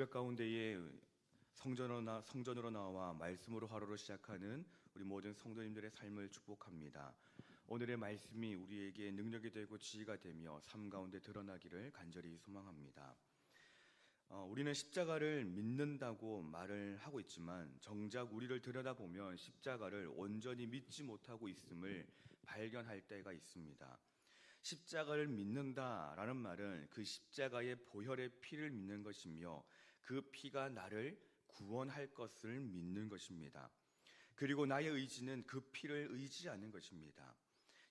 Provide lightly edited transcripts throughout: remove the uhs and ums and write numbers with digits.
새벽 가운데에 성전으로 나와 말씀으로 하루를 시작하는 우리 모든 성도님들의 삶을 축복합니다. 오늘의 말씀이 우리에게 능력이 되고 지혜가 되며 삶 가운데 드러나기를 간절히 소망합니다. 우리는 십자가를 믿는다고 말을 하고 있지만 정작 우리를 들여다보면 십자가를 온전히 믿지 못하고 있음을 발견할 때가 있습니다. 십자가를 믿는다라는 말은 그 십자가의 보혈의 피를 믿는 것이며 그 피가 나를 구원할 것을 믿는 것입니다. 그리고 나의 의지는 그 피를 의지하는 것입니다.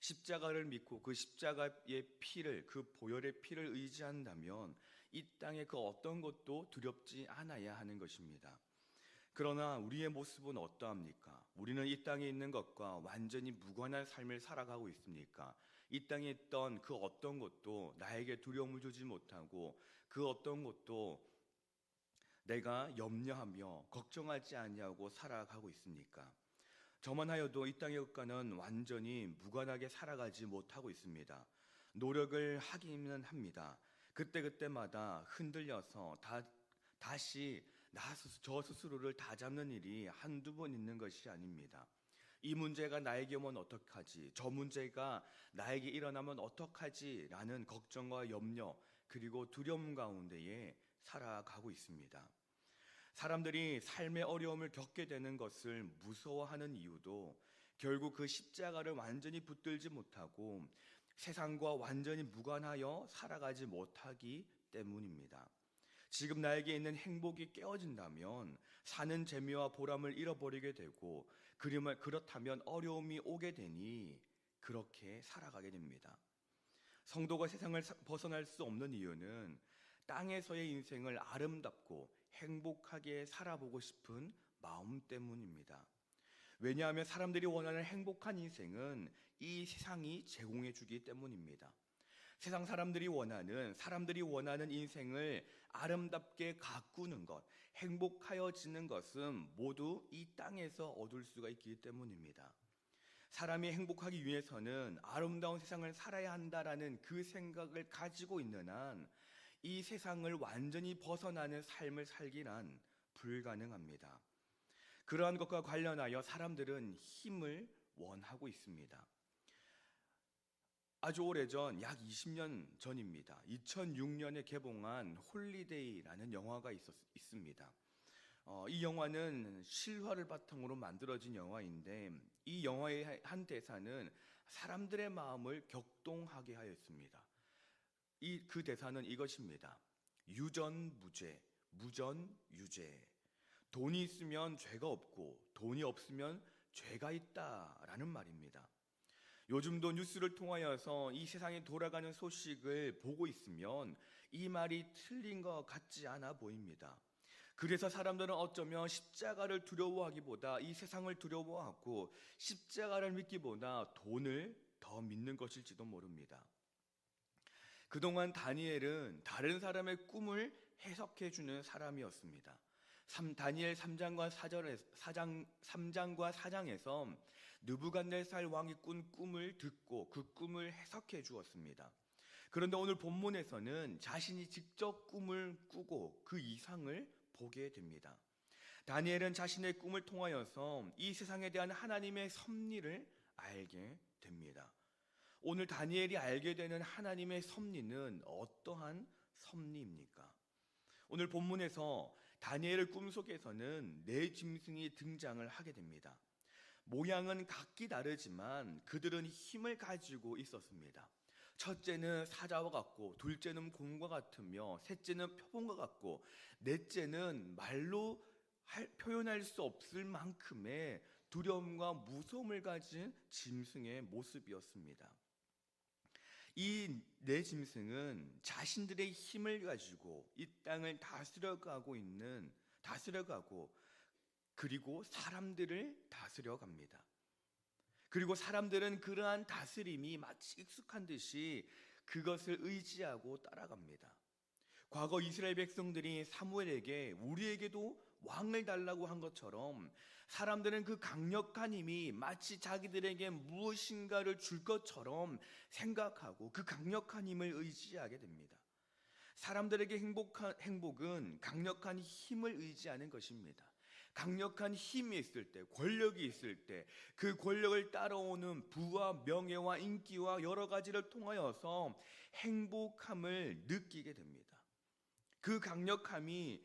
십자가를 믿고 그 십자가의 피를, 그 보혈의 피를 의지한다면 이 땅의 그 어떤 것도 두렵지 않아야 하는 것입니다. 그러나 우리의 모습은 어떠합니까? 우리는 이 땅에 있는 것과 완전히 무관한 삶을 살아가고 있습니까? 이 땅에 있던 그 어떤 것도 나에게 두려움을 주지 못하고 그 어떤 것도 내가 염려하며 걱정하지 아니하고 살아가고 있습니까? 저만 하여도 이 땅의 것과는 완전히 무관하게 살아가지 못하고 있습니다. 노력을 하기는 합니다. 그때마다 흔들려서 다시 저 스스로를 다잡는 일이 한두 번 있는 것이 아닙니다. 이 문제가 나에게 오면 어떡하지? 저 문제가 나에게 일어나면 어떡하지? 라는 걱정과 염려 그리고 두려움 가운데에 살아가고 있습니다. 사람들이 삶의 어려움을 겪게 되는 것을 무서워하는 이유도 결국 그 십자가를 완전히 붙들지 못하고 세상과 완전히 무관하여 살아가지 못하기 때문입니다. 지금 나에게 있는 행복이 깨어진다면 사는 재미와 보람을 잃어버리게 되고 그렇다면 어려움이 오게 되니 그렇게 살아가게 됩니다. 성도가 세상을 벗어날 수 없는 이유는 땅에서의 인생을 아름답고 행복하게 살아보고 싶은 마음 때문입니다. 왜냐하면 사람들이 원하는 행복한 인생은 이 세상이 제공해 주기 때문입니다. 세상 사람들이 원하는 인생을 아름답게 가꾸는 것, 행복하여지는 것은 모두 이 땅에서 얻을 수가 있기 때문입니다. 사람이 행복하기 위해서는 아름다운 세상을 살아야 한다라는 그 생각을 가지고 있는 한 이 세상을 완전히 벗어나는 삶을 살기란 불가능합니다. 그러한 것과 관련하여 사람들은 힘을 원하고 있습니다. 아주 오래전 약 20년 전입니다. 2006년에 개봉한 홀리데이라는 영화가 있습니다. 이 영화는 실화를 바탕으로 만들어진 영화인데 이 영화의 한 대사는 사람들의 마음을 격동하게 하였습니다. 그 대사는 이것입니다. 유전무죄, 무전유죄. 돈이 있으면 죄가 없고 돈이 없으면 죄가 있다라는 말입니다. 요즘도 뉴스를 통하여서 이 세상에 돌아가는 소식을 보고 있으면 이 말이 틀린 것 같지 않아 보입니다. 그래서 사람들은 어쩌면 십자가를 두려워하기보다 이 세상을 두려워하고 십자가를 믿기보다 돈을 더 믿는 것일지도 모릅니다. 그동안 다니엘은 다른 사람의 꿈을 해석해 주는 사람이었습니다. 다니엘 3장과 4장에서 느부갓네살 왕이 꾼 꿈을 듣고 그 꿈을 해석해 주었습니다. 그런데 오늘 본문에서는 자신이 직접 꿈을 꾸고 그 이상을 보게 됩니다. 다니엘은 자신의 꿈을 통하여서 이 세상에 대한 하나님의 섭리를 알게 됩니다. 오늘 다니엘이 알게 되는 하나님의 섭리는 어떠한 섭리입니까? 오늘 본문에서 다니엘의 꿈속에서는 네 짐승이 등장을 하게 됩니다. 모양은 각기 다르지만 그들은 힘을 가지고 있었습니다. 첫째는 사자와 같고, 둘째는 곰과 같으며, 셋째는 표범과 같고, 넷째는 말로 표현할 수 없을 만큼의 두려움과 무서움을 가진 짐승의 모습이었습니다. 이 네 짐승은 자신들의 힘을 가지고 이 땅을 다스려가고 그리고 사람들을 다스려갑니다. 그리고 사람들은 그러한 다스림이 마치 익숙한 듯이 그것을 의지하고 따라갑니다. 과거 이스라엘 백성들이 사무엘에게 우리에게도 왕을 달라고 한 것처럼 사람들은 그 강력한 힘이 마치 자기들에게 무엇인가를 줄 것처럼 생각하고 그 강력한 힘을 의지하게 됩니다. 사람들에게 행복은 강력한 힘을 의지하는 것입니다. 강력한 힘이 있을 때, 권력이 있을 때, 그 권력을 따라오는 부와 명예와 인기와 여러 가지를 통하여서 행복함을 느끼게 됩니다. 그 강력함이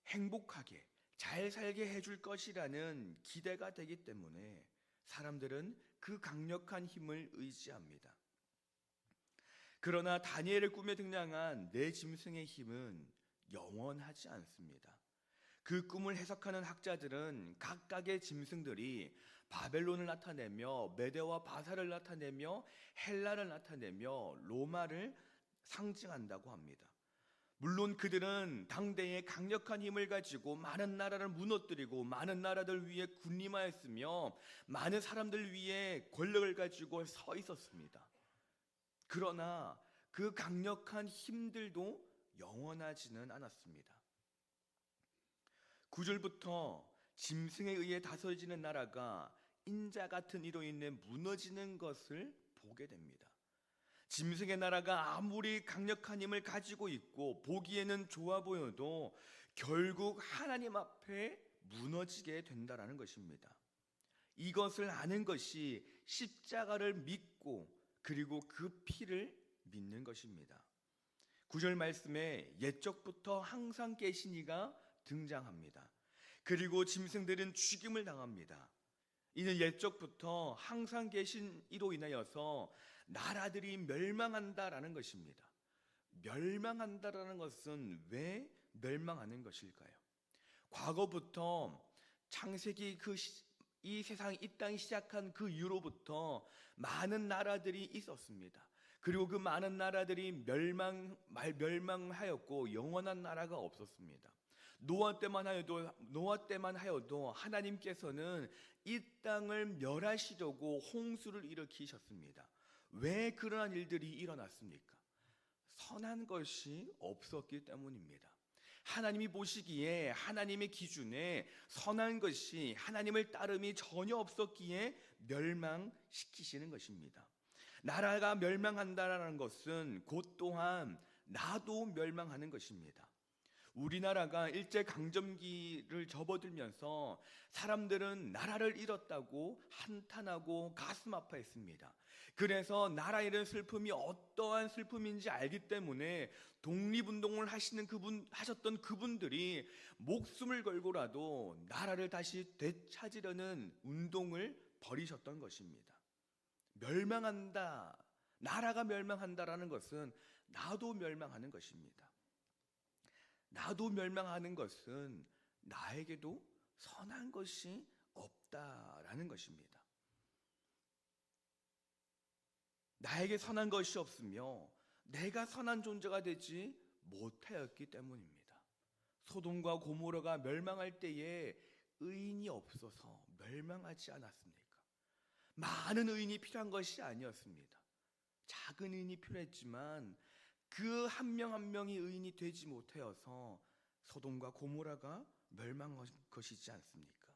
행복하게 잘 살게 해줄 것이라는 기대가 되기 때문에 사람들은 그 강력한 힘을 의지합니다. 그러나 다니엘의 꿈에 등장한 네 짐승의 힘은 영원하지 않습니다. 그 꿈을 해석하는 학자들은 각각의 짐승들이 바벨론을 나타내며 메대와 바사를 나타내며 헬라를 나타내며 로마를 상징한다고 합니다. 물론 그들은 당대에 강력한 힘을 가지고 많은 나라를 무너뜨리고 많은 나라들 위에 군림하였으며 많은 사람들 위에 권력을 가지고 서 있었습니다. 그러나 그 강력한 힘들도 영원하지는 않았습니다. 9절부터 짐승에 의해 다스려지는 나라가 인자 같은 이로 인해 무너지는 것을 보게 됩니다. 짐승의 나라가 아무리 강력한 힘을 가지고 있고 보기에는 좋아 보여도 결국 하나님 앞에 무너지게 된다라는 것입니다. 이것을 아는 것이 십자가를 믿고 그리고 그 피를 믿는 것입니다. 9절 말씀에 옛적부터 항상 계신 이가 등장합니다. 그리고 짐승들은 죽임을 당합니다. 이는 옛적부터 항상 계신 이로 인하여서 나라들이 멸망한다라는 것입니다. 멸망한다라는 것은 왜 멸망하는 것일까요? 과거부터 창세기 이 세상, 이 땅이 시작한 그 이후로부터 많은 나라들이 있었습니다. 그리고 그 많은 나라들이 멸망하였고 영원한 나라가 없었습니다. 노아 때만 하여도 하나님께서는 이 땅을 멸하시려고 홍수를 일으키셨습니다. 왜 그러한 일들이 일어났습니까? 선한 것이 없었기 때문입니다. 하나님이 보시기에 하나님의 기준에 선한 것이 하나님을 따름이 전혀 없었기에 멸망시키시는 것입니다. 나라가 멸망한다라는 것은 곧 또한 나도 멸망하는 것입니다. 우리나라가 일제강점기를 접어들면서 사람들은 나라를 잃었다고 한탄하고 가슴 아파했습니다. 그래서 나라 잃은 슬픔이 어떠한 슬픔인지 알기 때문에 독립운동을 하셨던 그분들이 목숨을 걸고라도 나라를 다시 되찾으려는 운동을 벌이셨던 것입니다. 멸망한다, 나라가 멸망한다라는 것은 나도 멸망하는 것입니다. 나도 멸망하는 것은 나에게도 선한 것이 없다라는 것입니다. 나에게 선한 것이 없으며 내가 선한 존재가 되지 못하였기 때문입니다. 소돔과 고모라가 멸망할 때에 의인이 없어서 멸망하지 않았습니까? 많은 의인이 필요한 것이 아니었습니다. 작은 의인이 필요했지만 그 한 명 한 명이 의인이 되지 못하여서 소돔과 고모라가 멸망한 것이지 않습니까?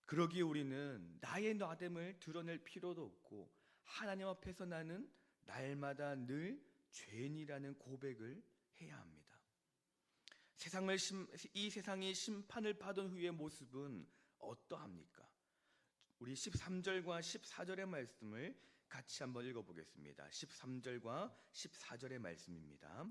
그러기에 우리는 나의 나됨을 드러낼 필요도 없고 하나님 앞에서 나는 날마다 늘 죄인이라는 고백을 해야 합니다. 이 세상이 심판을 받은 후의 모습은 어떠합니까? 우리 13절과 14절의 말씀을 같이 한번 읽어보겠습니다. 13절과 14절의 말씀입니다.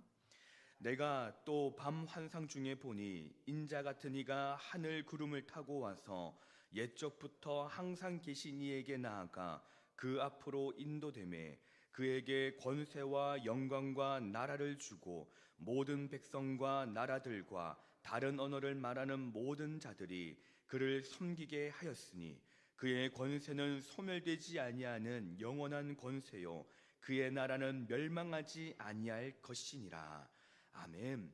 내가 또 밤 환상 중에 보니 인자 같은 이가 하늘 구름을 타고 와서 옛적부터 항상 계신 이에게 나아가 그 앞으로 인도되매 그에게 권세와 영광과 나라를 주고 모든 백성과 나라들과 다른 언어를 말하는 모든 자들이 그를 섬기게 하였으니 그의 권세는 소멸되지 아니하는 영원한 권세요 그의 나라는 멸망하지 아니할 것이니라. 아멘.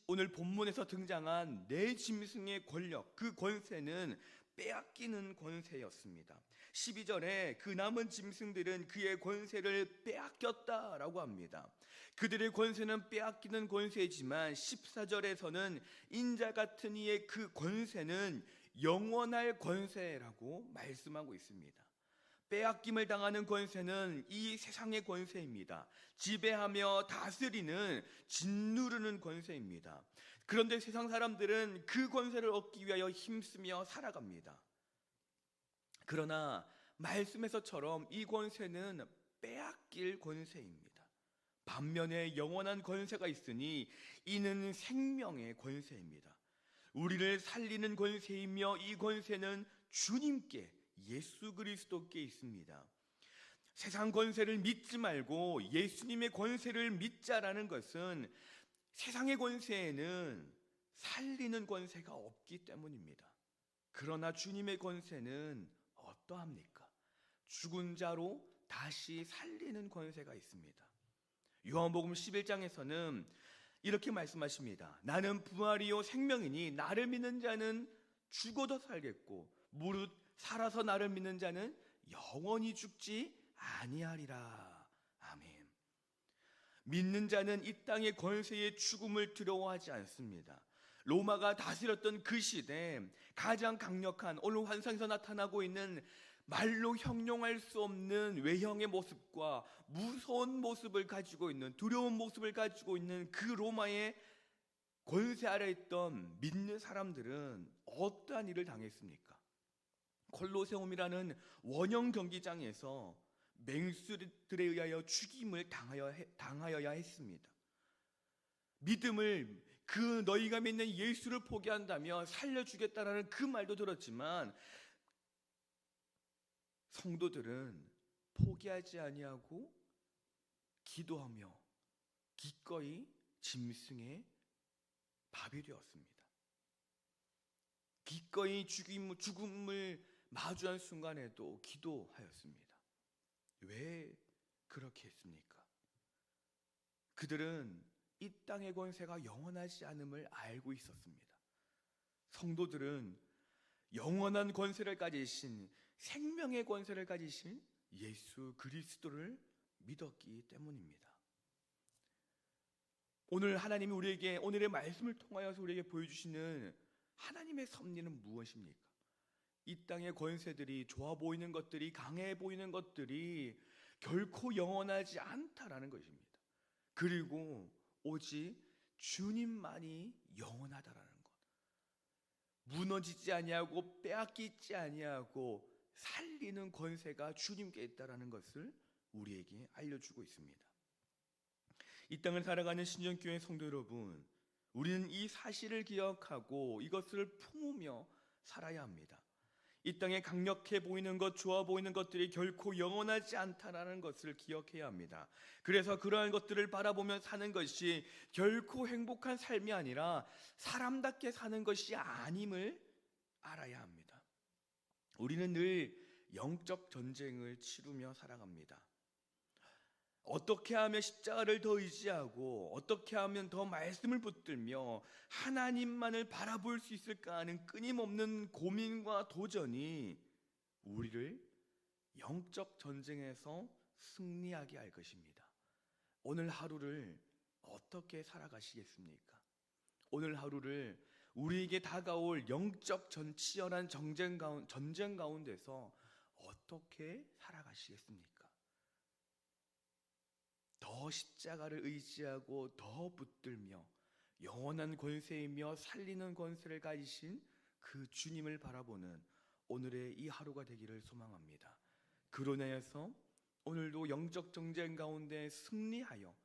오늘 본문에서 등장한 네 짐승의 권력, 그 권세는 빼앗기는 권세였습니다. 12절에 그 남은 짐승들은 그의 권세를 빼앗겼다라고 합니다. 그들의 권세는 빼앗기는 권세지만 14절에서는 인자 같은 이의 그 권세는 영원할 권세라고 말씀하고 있습니다. 빼앗김을 당하는 권세는 이 세상의 권세입니다. 지배하며 다스리는 짓누르는 권세입니다. 그런데 세상 사람들은 그 권세를 얻기 위하여 힘쓰며 살아갑니다. 그러나 말씀에서처럼 이 권세는 빼앗길 권세입니다. 반면에 영원한 권세가 있으니 이는 생명의 권세입니다. 우리를 살리는 권세이며 이 권세는 주님께, 예수 그리스도께 있습니다. 세상 권세를 믿지 말고 예수님의 권세를 믿자라는 것은 세상의 권세에는 살리는 권세가 없기 때문입니다. 그러나 주님의 권세는 어떠합니까? 죽은 자로 다시 살리는 권세가 있습니다. 요한복음 11장에서는 이렇게 말씀하십니다. 나는 부활이요 생명이니 나를 믿는 자는 죽어도 살겠고 무릇 살아서 나를 믿는 자는 영원히 죽지 아니하리라. 아멘. 믿는 자는 이 땅의 권세의 죽음을 두려워하지 않습니다. 로마가 다스렸던 그 시대 가장 강력한, 오늘 환상에서 나타나고 있는 말로 형용할 수 없는 외형의 모습과 무서운 모습을 가지고 있는, 두려운 모습을 가지고 있는 그 로마의 권세 아래 있던 믿는 사람들은 어떠한 일을 당했습니까? 콜로세움이라는 원형 경기장에서 맹수들에 의하여 죽임을 당하여야 했습니다. 믿음을, 그 너희가 믿는 예수를 포기한다면 살려주겠다라는 그 말도 들었지만 성도들은 포기하지 아니하고 기도하며 기꺼이 짐승의 밥이 되었습니다. 기꺼이 죽음을 마주한 순간에도 기도하였습니다. 왜 그렇게 했습니까? 그들은 이 땅의 권세가 영원하지 않음을 알고 있었습니다. 성도들은 영원한 권세를 가지신, 생명의 권세를 가지신 예수 그리스도를 믿었기 때문입니다. 오늘 하나님이 우리에게, 오늘의 말씀을 통하여서 우리에게 보여주시는 하나님의 섭리는 무엇입니까? 이 땅의 권세들이, 좋아 보이는 것들이, 강해 보이는 것들이 결코 영원하지 않다라는 것입니다. 그리고 오직 주님만이 영원하다라는 것, 무너지지 아니하고 빼앗기지 아니하고 살리는 권세가 주님께 있다라는 것을 우리에게 알려주고 있습니다. 이 땅을 살아가는 신정교회 성도 여러분, 우리는 이 사실을 기억하고 이것을 품으며 살아야 합니다. 이 땅에 강력해 보이는 것, 좋아 보이는 것들이 결코 영원하지 않다라는 것을 기억해야 합니다. 그래서 그러한 것들을 바라보며 사는 것이 결코 행복한 삶이 아니라 사람답게 사는 것이 아님을 알아야 합니다. 우리는 늘 영적 전쟁을 치르며 살아갑니다. 어떻게 하면 십자가를 더 의지하고 어떻게 하면 더 말씀을 붙들며 하나님만을 바라볼 수 있을까 하는 끊임없는 고민과 도전이 우리를 영적 전쟁에서 승리하게 할 것입니다. 오늘 하루를 어떻게 살아가시겠습니까? 오늘 하루를 우리에게 다가올 영적 치열한 전쟁 가운데서 어떻게 살아가시겠습니까? 더 십자가를 의지하고 더 붙들며 영원한 권세이며 살리는 권세를 가지신 그 주님을 바라보는 오늘의 이 하루가 되기를 소망합니다. 그로 인하여서 오늘도 영적 전쟁 가운데 승리하여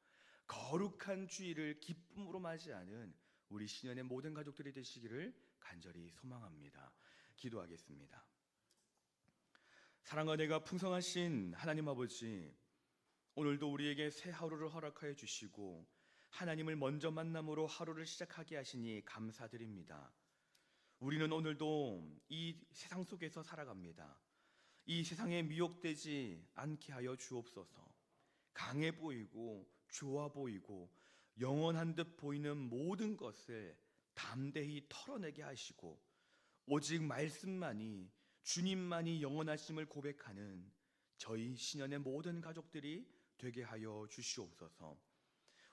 거룩한 주일을 기쁨으로 맞이하는 우리 신년의 모든 가족들이 되시기를 간절히 소망합니다. 기도하겠습니다. 사랑과 은혜가 풍성하신 하나님 아버지, 오늘도 우리에게 새 하루를 허락하여 주시고 하나님을 먼저 만남으로 하루를 시작하게 하시니 감사드립니다. 우리는 오늘도 이 세상 속에서 살아갑니다. 이 세상에 미혹되지 않게 하여 주옵소서. 강해 보이고 좋아 보이고 영원한 듯 보이는 모든 것을 담대히 털어내게 하시고 오직 말씀만이, 주님만이 영원하심을 고백하는 저희 신년의 모든 가족들이 되게 하여 주시옵소서.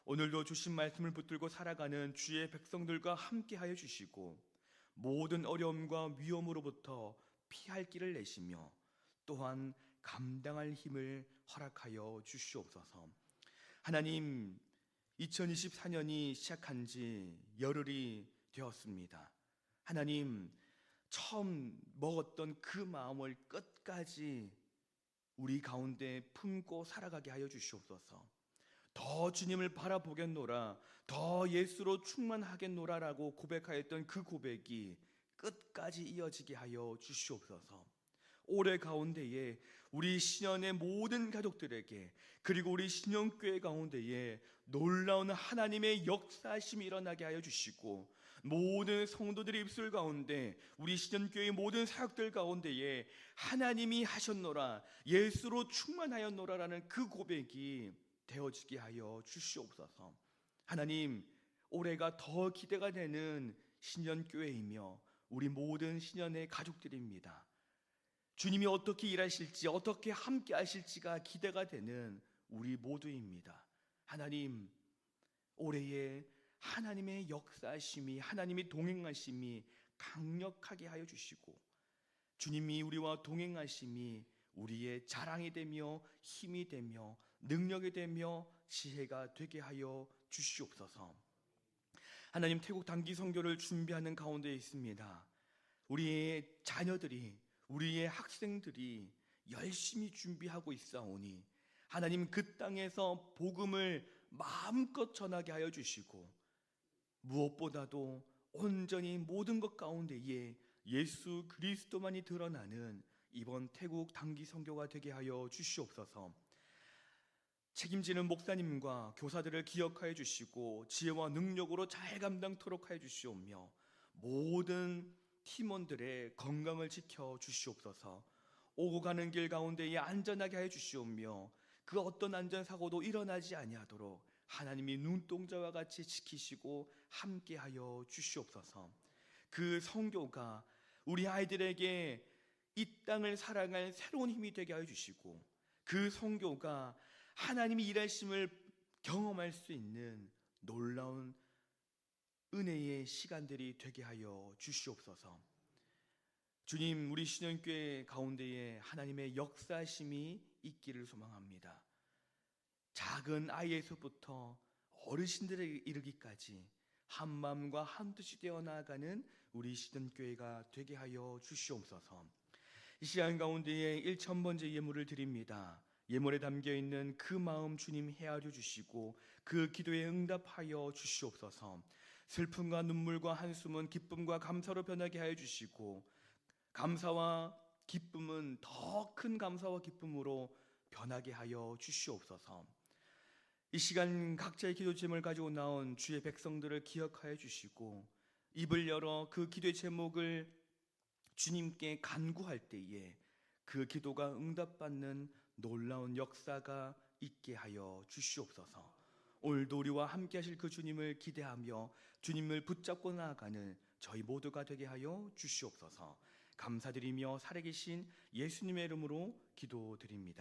오늘도 주신 말씀을 붙들고 살아가는 주의 백성들과 함께 하여 주시고 모든 어려움과 위험으로부터 피할 길을 내시며 또한 감당할 힘을 허락하여 주시옵소서. 하나님, 2024년이 시작한 지 열흘이 되었습니다. 하나님, 처음 먹었던 그 마음을 끝까지 우리 가운데 품고 살아가게 하여 주시옵소서. 더 주님을 바라보겠노라, 더 예수로 충만하겠노라라고 고백하였던 그 고백이 끝까지 이어지게 하여 주시옵소서. 올해 가운데에 우리 신현의 모든 가족들에게, 그리고 우리 신현교회 가운데에 놀라운 하나님의 역사심이 일어나게 하여 주시고, 모든 성도들의 입술 가운데, 우리 신현교회의 모든 사역들 가운데에 하나님이 하셨노라, 예수로 충만하였노라라는 그 고백이 되어지게 하여 주시옵소서. 하나님, 올해가 더 기대가 되는 신현교회이며 우리 모든 신현의 가족들입니다. 주님이 어떻게 일하실지, 어떻게 함께 하실지가 기대가 되는 우리 모두입니다. 하나님, 올해에 하나님의 역사심이, 하나님이 동행하심이 강력하게 하여 주시고, 주님이 우리와 동행하심이 우리의 자랑이 되며 힘이 되며 능력이 되며 지혜가 되게 하여 주시옵소서. 하나님, 태국 단기 선교를 준비하는 가운데 있습니다. 우리의 자녀들이, 우리의 학생들이 열심히 준비하고 있사오니 하나님, 그 땅에서 복음을 마음껏 전하게 하여 주시고, 무엇보다도 온전히 모든 것 가운데에 예수 그리스도만이 드러나는 이번 태국 단기 선교가 되게 하여 주시옵소서. 책임지는 목사님과 교사들을 기억하여 주시고 지혜와 능력으로 잘 감당토록 하여 주시오며, 모든 팀원들의 건강을 지켜 주시옵소서. 오고 가는 길 가운데에 안전하게 하여 주시오며, 그 어떤 안전사고도 일어나지 아니하도록 하나님이 눈동자와 같이 지키시고 함께하여 주시옵소서. 그 선교가 우리 아이들에게 이 땅을 살아갈 새로운 힘이 되게 하여 주시고, 그 선교가 하나님이 일하심을 경험할 수 있는 놀라운 은혜의 시간들이 되게 하여 주시옵소서. 주님, 우리 신현교회 가운데에 하나님의 역사심이 있기를 소망합니다. 작은 아이에서부터 어르신들에 이르기까지 한 마음과 한 뜻이 되어 나아가는 우리 신현교회가 되게 하여 주시옵소서. 이 시간 가운데에 1000번째 예물을 드립니다. 예물에 담겨있는 그 마음 주님 헤아려 주시고 그 기도에 응답하여 주시옵소서. 슬픔과 눈물과 한숨은 기쁨과 감사로 변하게 하여 주시고, 감사와 기쁨은 더 큰 감사와 기쁨으로 변하게 하여 주시옵소서. 이 시간 각자의 기도 제목을 가지고 나온 주의 백성들을 기억하여 주시고, 입을 열어 그 기도의 제목을 주님께 간구할 때에 그 기도가 응답받는 놀라운 역사가 있게 하여 주시옵소서. 오늘도 우리와 함께 하실 그 주님을 기대하며 주님을 붙잡고 나아가는 저희 모두가 되게 하여 주시옵소서. 감사드리며 살아계신 예수님의 이름으로 기도드립니다.